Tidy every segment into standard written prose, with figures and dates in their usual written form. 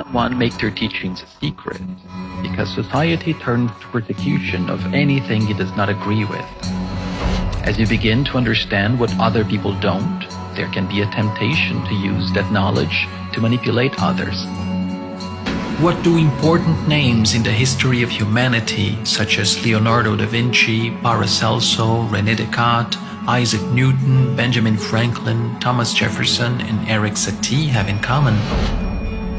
someone make their teachings a secret? Because society turns to persecution of anything it does not agree with. As you begin to understand what other people don't, there can be a temptation to use that knowledge to manipulate others. What do important names in the history of humanity, such as Leonardo da Vinci, Paracelso, René Descartes, Isaac Newton, Benjamin Franklin, Thomas Jefferson, and Eric Satie have in common?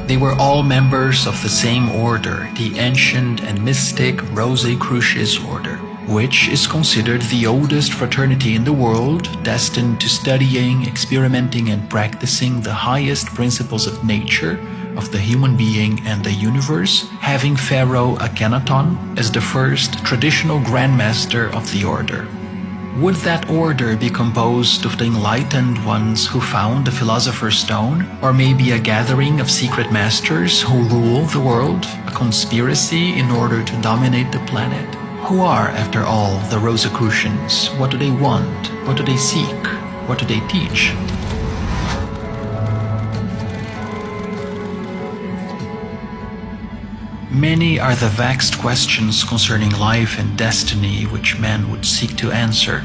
They were all members of the same order, the ancient and mystic Rosicrucian order, which is considered the oldest fraternity in the world, destined to studying, experimenting, and practicing the highest principles of nature, of the human being and the universe, having Pharaoh Akhenaton as the first traditional grandmaster of the order. Would that order be composed of the enlightened ones who found the Philosopher's Stone, or maybe a gathering of secret masters who rule the world, a conspiracy in order to dominate the planet? Who are, after all, the Rosicrucians? What do they want? What do they seek? What do they teach? Many are the vexed questions concerning life and destiny which man would seek to answer.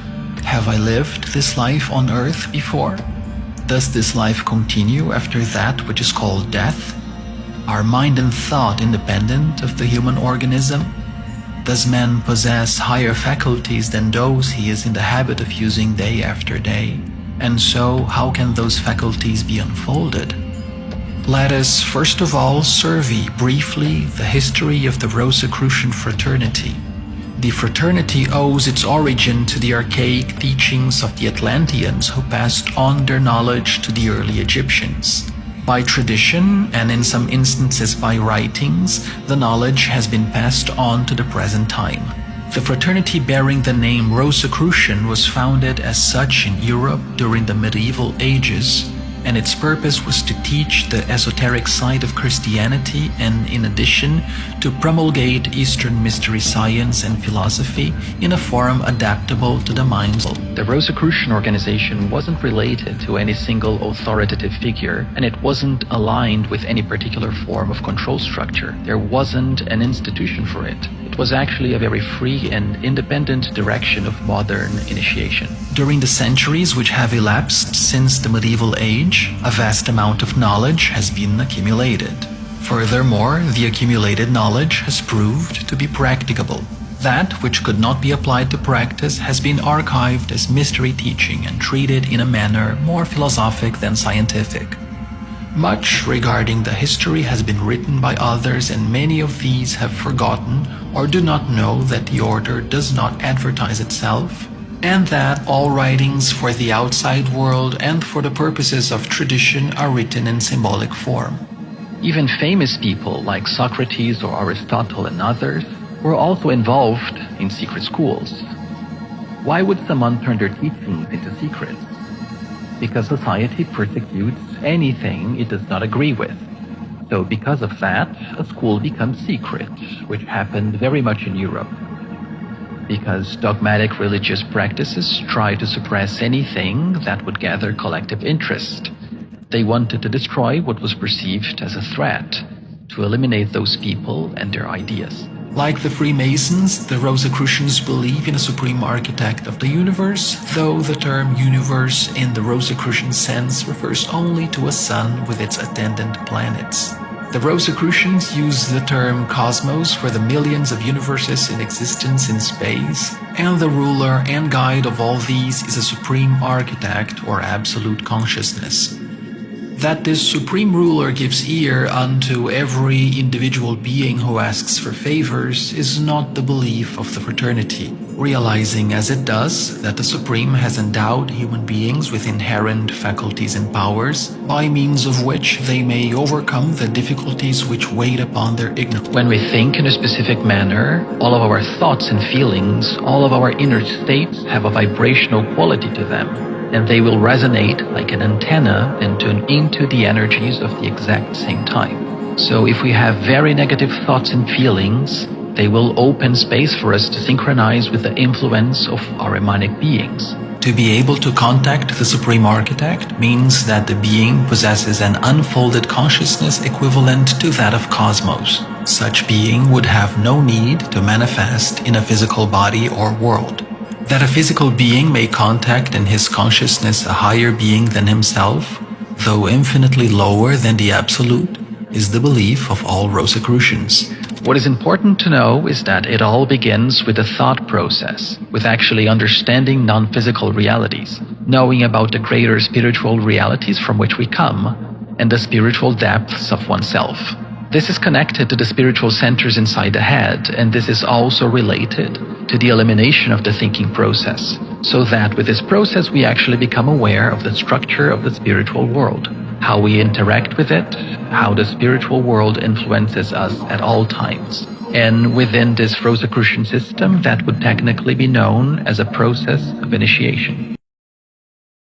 Have I lived this life on earth before? Does this life continue after that which is called death? Are mind and thought independent of the human organism? Does man possess higher faculties than those he is in the habit of using day after day? And so, how can those faculties be unfolded? Let us first of all survey briefly the history of the Rosicrucian fraternity. The fraternity owes its origin to the archaic teachings of the Atlanteans who passed on their knowledge to the early Egyptians. By tradition, and in some instances by writings, the knowledge has been passed on to the present time. The fraternity bearing the name Rosicrucian was founded as such in Europe during the medieval ages, and its purpose was to teach the esoteric side of Christianity and, in addition, to promulgate Eastern mystery science and philosophy in a form adaptable to the minds. The Rosicrucian organization wasn't related to any single authoritative figure, and it wasn't aligned with any particular form of control structure. There wasn't an institution for it. It was actually a very free and independent direction of modern initiation. During the centuries which have elapsed since the medieval age, a vast amount of knowledge has been accumulated. Furthermore, the accumulated knowledge has proved to be practicable. That which could not be applied to practice has been archived as mystery teaching and treated in a manner more philosophic than scientific. Much regarding the history has been written by others, and many of these have forgotten or do not know that the order does not advertise itself, and that all writings for the outside world and for the purposes of tradition are written in symbolic form. Even famous people like Socrates or Aristotle and others were also involved in secret schools. Why would someone turn their teachings into secrets? Because society persecutes anything it does not agree with. So because of that, a school becomes secret, which happened very much in Europe. Because dogmatic religious practices try to suppress anything that would gather collective interest. They wanted to destroy what was perceived as a threat, to eliminate those people and their ideas. Like the Freemasons, the Rosicrucians believe in a supreme architect of the universe, though the term universe in the Rosicrucian sense refers only to a sun with its attendant planets. The Rosicrucians use the term cosmos for the millions of universes in existence in space, and the ruler and guide of all these is a supreme architect or absolute consciousness. That this supreme ruler gives ear unto every individual being who asks for favors is not the belief of the fraternity, realizing as it does that the Supreme has endowed human beings with inherent faculties and powers, by means of which they may overcome the difficulties which wait upon their ignorance. When we think in a specific manner, all of our thoughts and feelings, all of our inner states have a vibrational quality to them, and they will resonate like an antenna and tune into the energies of the exact same time. So if we have very negative thoughts and feelings, They will open space for us to synchronize with the influence of our Imanic beings. To be able to contact the Supreme Architect means that the being possesses an unfolded consciousness equivalent to that of cosmos. Such being would have no need to manifest in a physical body or world. That a physical being may contact in his consciousness a higher being than himself, though infinitely lower than the Absolute, is the belief of all Rosicrucians. What is important to know is that it all begins with a thought process, with actually understanding non-physical realities, knowing about the greater spiritual realities from which we come, and the spiritual depths of oneself. This is connected to the spiritual centers inside the head, and this is also related to the elimination of the thinking process, so that with this process we actually become aware of the structure of the spiritual world, how we interact with it, how the spiritual world influences us at all times. And within this Rosicrucian system, that would technically be known as a process of initiation.